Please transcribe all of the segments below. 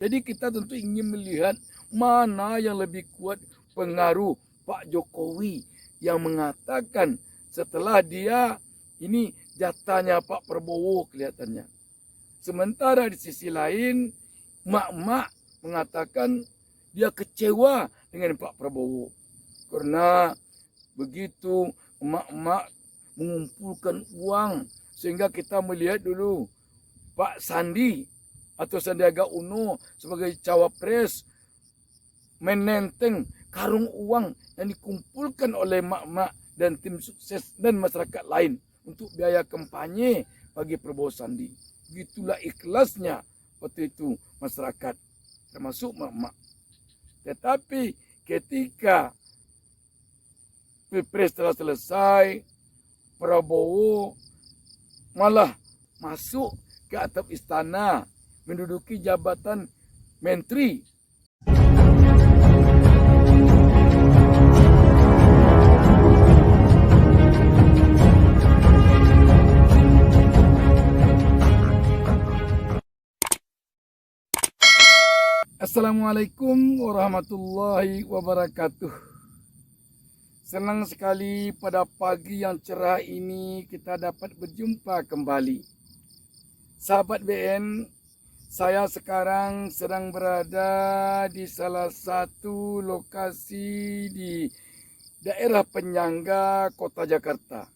Jadi kita tentu ingin melihat mana yang lebih kuat pengaruh Pak Jokowi yang mengatakan setelah dia ini jatahnya Pak Prabowo kelihatannya. Sementara di sisi lain mak-mak mengatakan dia kecewa dengan Pak Prabowo. Karena begitu emak-emak mengumpulkan uang sehingga kita melihat dulu Pak Sandi atau Sandiaga Uno sebagai cawapres menenteng karung uang yang dikumpulkan oleh mak-mak dan tim sukses dan masyarakat lain untuk biaya kampanye bagi Prabowo Sandi. Begitulah ikhlasnya waktu itu masyarakat termasuk mak-mak. Tetapi ketika Pilpres telah selesai, Prabowo malah masuk ke atap istana menduduki jabatan menteri. Assalamualaikum warahmatullahi wabarakatuh. Senang sekali pada pagi yang cerah ini kita dapat berjumpa kembali. Sahabat BN, saya sekarang sedang berada di salah satu lokasi di daerah penyangga Kota Jakarta.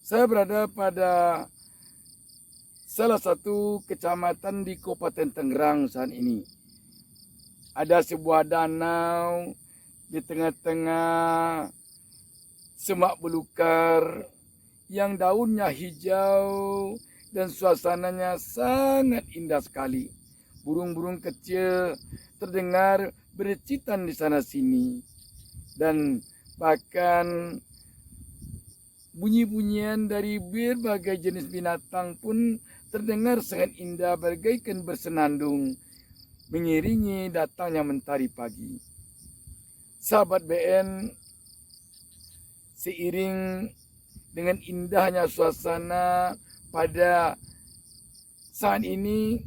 Saya berada pada salah satu kecamatan di Kabupaten Tangerang saat ini. Ada sebuah danau di tengah-tengah semak belukar yang daunnya hijau dan suasananya sangat indah sekali. Burung-burung kecil terdengar bercitan di sana sini dan bahkan bunyi-bunyian dari berbagai jenis binatang pun terdengar sangat indah bagaikan bersenandung mengiringi datangnya mentari pagi. Sahabat BN, seiring dengan indahnya suasana pada saat ini,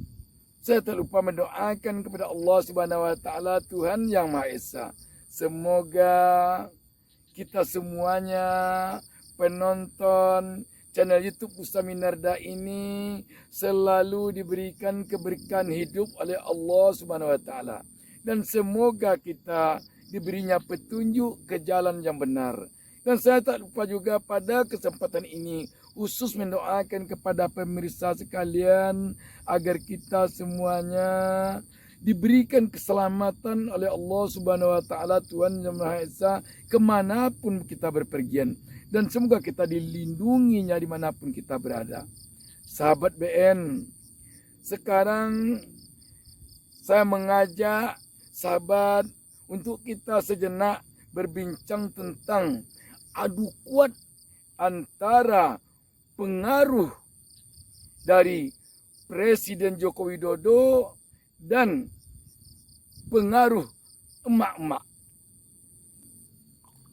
saya tak lupa mendoakan kepada Allah Subhanahu wa taala, Tuhan Yang Maha Esa. Semoga kita semuanya penonton channel YouTube Ustaz Minarda ini selalu diberikan keberkahan hidup oleh Allah Subhanahu wa taala, dan semoga kita diberinya petunjuk ke jalan yang benar. Dan saya tak lupa juga pada kesempatan ini khusus mendoakan kepada pemirsa sekalian agar kita semuanya diberikan keselamatan oleh Allah Subhanahu wa taala, Tuhan Yang Maha Esa, kemanapun kita berpergian, dan semoga kita dilindunginya dimanapun kita berada. Sahabat BN, sekarang saya mengajak sahabat untuk kita sejenak berbincang tentang adu kuat antara pengaruh dari Presiden Joko Widodo dan pengaruh emak-emak.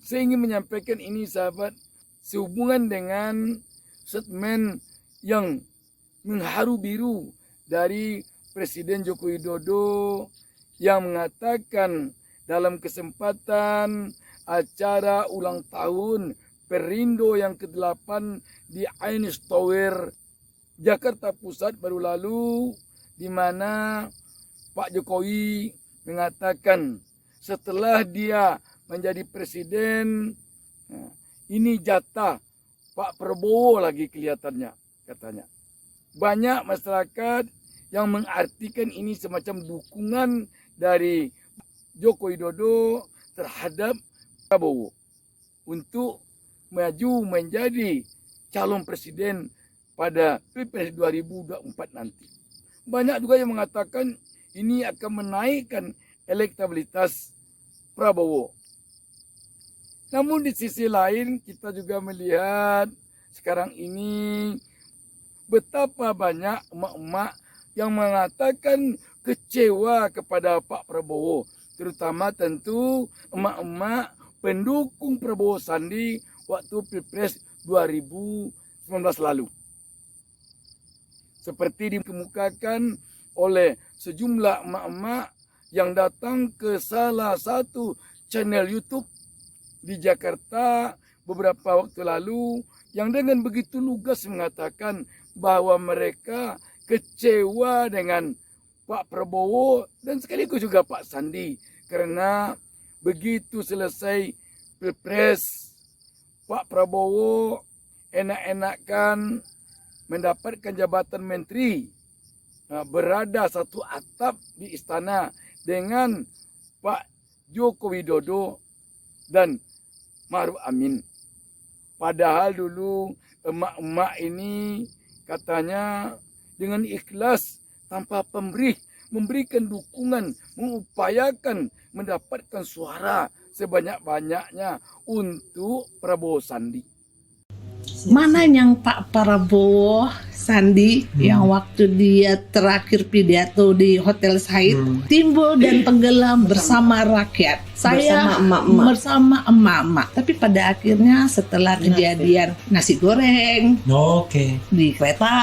Saya ingin menyampaikan ini sahabat sehubungan dengan statement yang mengharu biru dari Presiden Joko Widodo yang mengatakan dalam kesempatan acara ulang tahun Perindo yang ke-8 di Ainis Tower, Jakarta Pusat baru lalu, di mana Pak Jokowi mengatakan setelah dia menjadi presiden, ini jatah Pak Prabowo lagi kelihatannya, katanya. Banyak masyarakat yang mengartikan ini semacam dukungan dari Joko Widodo terhadap Prabowo untuk maju menjadi calon presiden pada Pilpres 2024 nanti. Banyak juga yang mengatakan ini akan menaikkan elektabilitas Prabowo. Namun di sisi lain kita juga melihat sekarang ini betapa banyak emak-emak yang mengatakan kecewa kepada Pak Prabowo, terutama tentu emak-emak pendukung Prabowo Sandi waktu Pilpres 2019 lalu. Seperti dikemukakan oleh sejumlah emak-emak yang datang ke salah satu channel YouTube di Jakarta beberapa waktu lalu, yang dengan begitu lugas mengatakan bahwa mereka kecewa dengan Pak Prabowo dan sekaligus juga Pak Sandi, karena begitu selesai Pilpres, Pak Prabowo enak-enakan mendapatkan jabatan menteri, berada satu atap di istana dengan Pak Joko Widodo dan Maruf Amin. Padahal dulu emak-emak ini katanya dengan ikhlas tanpa pemberih memberikan dukungan, mengupayakan mendapatkan suara sebanyak-banyaknya untuk Prabowo Sandi. Mana yang Pak Prabowo Sandi yang waktu dia terakhir pidato di Hotel Said timbul dan tenggelam bersama rakyat. Saya bersama emak-emak. Tapi pada akhirnya setelah kejadian nasi goreng di kereta,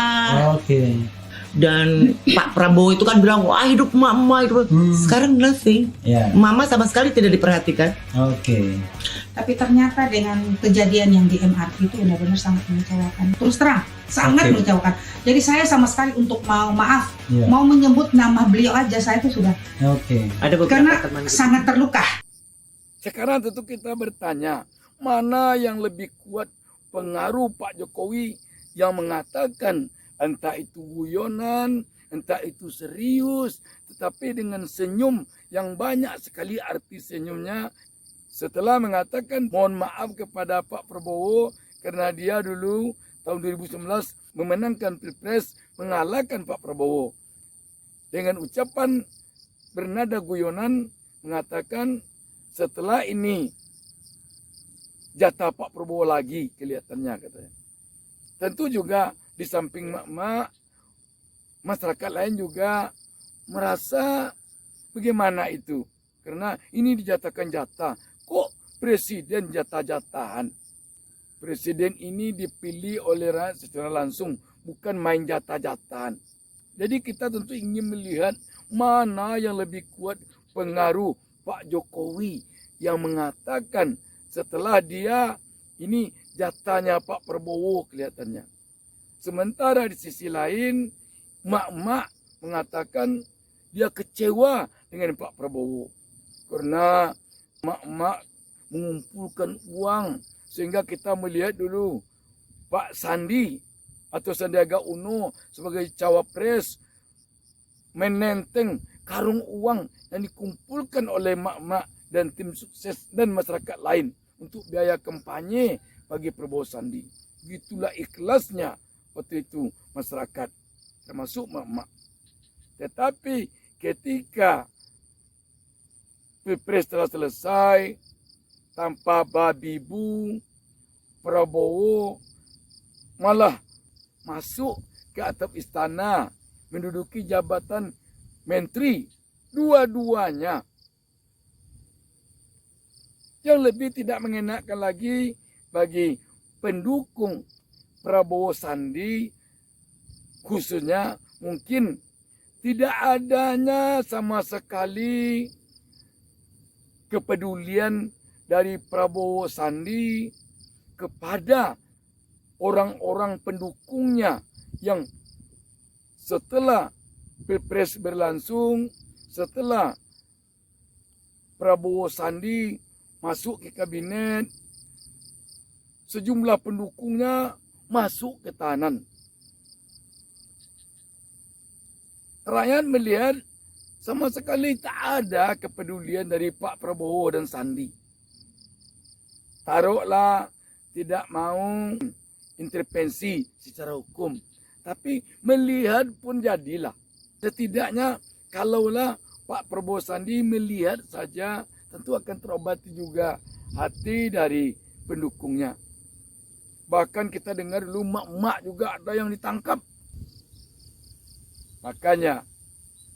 dan Pak Prabowo itu kan bilang wah hidup mama itu. Sekarang nothing. Mama sama sekali tidak diperhatikan. Tapi ternyata dengan kejadian yang di MRT itu benar-benar sangat mengecewakan. Terus terang, sangat mengecewakan. Jadi saya sama sekali untuk mau maaf, mau menyebut nama beliau aja saya itu sudah. Ada beberapa Karena teman sangat terluka. Sekarang tentu kita bertanya, mana yang lebih kuat pengaruh Pak Jokowi yang mengatakan entah itu guyonan, entah itu serius, tetapi dengan senyum yang banyak sekali arti senyumnya. Setelah mengatakan mohon maaf kepada Pak Prabowo karena dia dulu tahun 2019 memenangkan Pilpres mengalahkan Pak Prabowo. Dengan ucapan bernada guyonan mengatakan setelah ini jatah Pak Prabowo lagi kelihatannya katanya. Tentu juga di samping mak-mak, masyarakat lain juga merasa bagaimana itu. Karena ini dijatakan jatah. Kok presiden jatah-jatahan? Presiden ini dipilih oleh rakyat secara langsung, bukan main jatah-jatahan. Jadi kita tentu ingin melihat mana yang lebih kuat pengaruh Pak Jokowi yang mengatakan setelah dia ini jatahnya Pak Prabowo kelihatannya. Sementara di sisi lain, mak-mak mengatakan dia kecewa dengan Pak Prabowo. Karena mak-mak mengumpulkan uang. Sehingga kita melihat dulu Pak Sandi atau Sandiaga Uno sebagai cawapres menenteng karung uang yang dikumpulkan oleh mak-mak dan tim sukses dan masyarakat lain untuk biaya kampanye bagi Prabowo Sandi. Begitulah ikhlasnya waktu itu masyarakat, termasuk mak-mak. Tetapi ketika Pilpres telah selesai, tanpa babi bu, Prabowo malah masuk ke atap istana, menduduki jabatan menteri, dua-duanya. Yang lebih tidak mengenakan lagi bagi pendukung Prabowo Sandi, khususnya mungkin tidak adanya sama sekali kepedulian dari Prabowo Sandi kepada orang-orang pendukungnya yang setelah Pilpres berlangsung, setelah Prabowo Sandi masuk ke kabinet, sejumlah pendukungnya masuk ke tahanan. Rakyat melihat sama sekali tak ada kepedulian dari Pak Prabowo dan Sandi. Taruhlah tidak mau intervensi secara hukum, tapi melihat pun jadilah. Setidaknya kalaulah Pak Prabowo Sandi melihat saja, tentu akan terobati juga hati dari pendukungnya. Bahkan kita dengar dulu mak-mak juga ada yang ditangkap. Makanya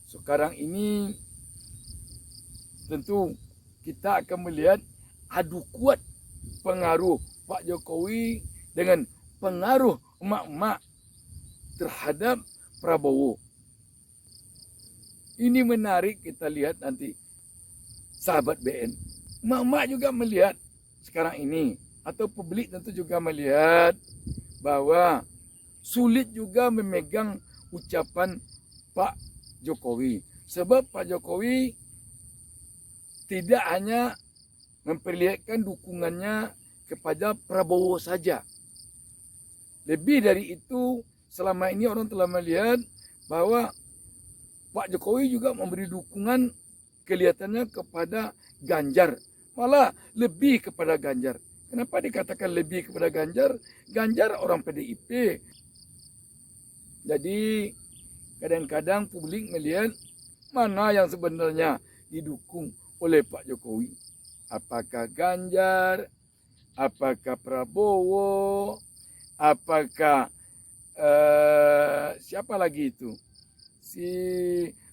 sekarang ini tentu kita akan melihat adu kuat pengaruh Pak Jokowi dengan pengaruh mak-mak terhadap Prabowo. Ini menarik kita lihat nanti. Sahabat BN. Mak-mak juga melihat sekarang ini. Atau publik tentu juga melihat bahwa sulit juga memegang ucapan Pak Jokowi. Sebab Pak Jokowi tidak hanya memperlihatkan dukungannya kepada Prabowo saja. Lebih dari itu, selama ini orang telah melihat bahwa Pak Jokowi juga memberi dukungan kelihatannya kepada Ganjar. Malah lebih kepada Ganjar. Kenapa dikatakan lebih kepada Ganjar? Ganjar orang PDIP. Jadi kadang-kadang publik melihat mana yang sebenarnya didukung oleh Pak Jokowi. Apakah Ganjar? Apakah Prabowo? Apakah siapa lagi itu? Si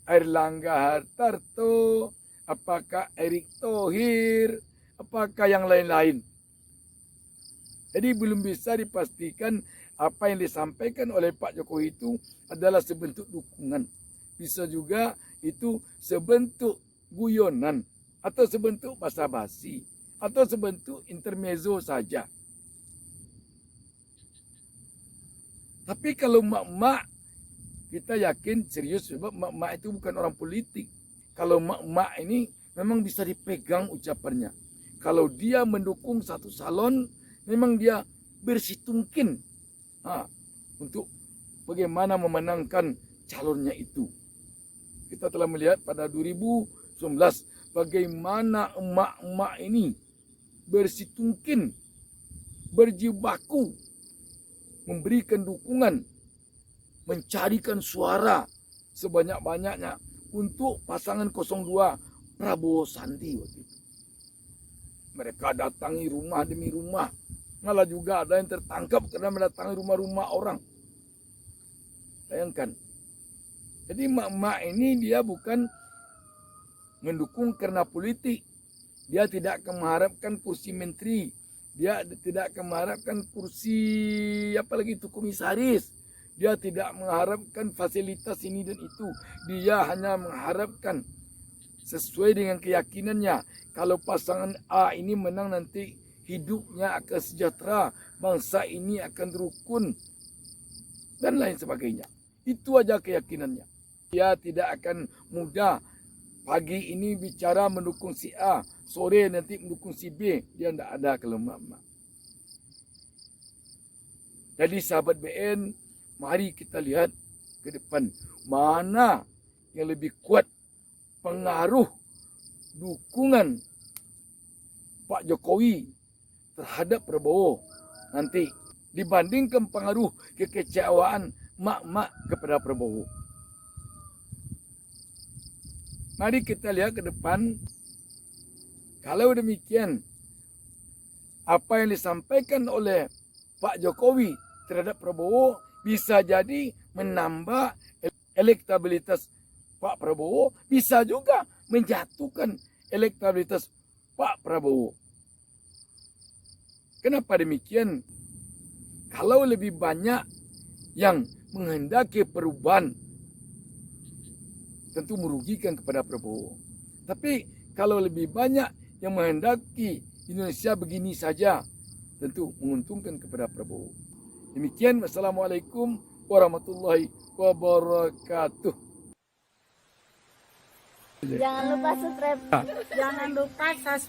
Airlangga Hartarto? Apakah Erick Thohir? Apakah yang lain-lain? Jadi belum bisa dipastikan apa yang disampaikan oleh Pak Jokowi itu adalah sebentuk dukungan. Bisa juga itu sebentuk guyonan atau sebentuk basa-basi atau sebentuk intermezzo saja. Tapi kalau mak-mak, kita yakin serius sebab mak-mak itu bukan orang politik. Kalau mak-mak ini memang bisa dipegang ucapannya. Kalau dia mendukung satu salon, memang dia bersitungkin untuk bagaimana memenangkan calonnya itu. Kita telah melihat pada 2019 bagaimana emak-emak ini bersitungkin, berjibaku, memberikan dukungan, mencarikan suara sebanyak-banyaknya untuk pasangan 02 Prabowo Sandi waktu itu. Mereka datangi rumah demi rumah. Malah juga ada yang tertangkap karena mendatangi rumah-rumah orang. Bayangkan. Jadi mak-mak ini dia bukan mendukung karena politik. Dia tidak akan mengharapkan kursi menteri. Dia tidak akan mengharapkan kursi apalagi itu komisaris. Dia tidak mengharapkan fasilitas ini dan itu. Dia hanya mengharapkan sesuai dengan keyakinannya. Kalau pasangan A ini menang nanti hidupnya akan sejahtera. Bangsa ini akan rukun. Dan lain sebagainya. Itu aja keyakinannya. Dia tidak akan mudah. Pagi ini bicara mendukung si A. Sore nanti mendukung si B. Dia tidak ada kalau mak-mak. Jadi sahabat BN, mari kita lihat ke depan. Mana yang lebih kuat pengaruh dukungan Pak Jokowi terhadap Prabowo nanti dibandingkan pengaruh kekecewaan mak-mak kepada Prabowo. Mari kita lihat ke depan. Kalau demikian, apa yang disampaikan oleh Pak Jokowi terhadap Prabowo bisa jadi menambah elektabilitas Pak Prabowo, bisa juga menjatuhkan elektabilitas Pak Prabowo. Kenapa demikian? Kalau lebih banyak yang menghendaki perubahan, tentu merugikan kepada Prabowo. Tapi kalau lebih banyak yang menghendaki Indonesia begini saja, tentu menguntungkan kepada Prabowo. Demikian, wassalamualaikum warahmatullahi wabarakatuh. Jangan lupa subscribe. Jangan lupa subscribe.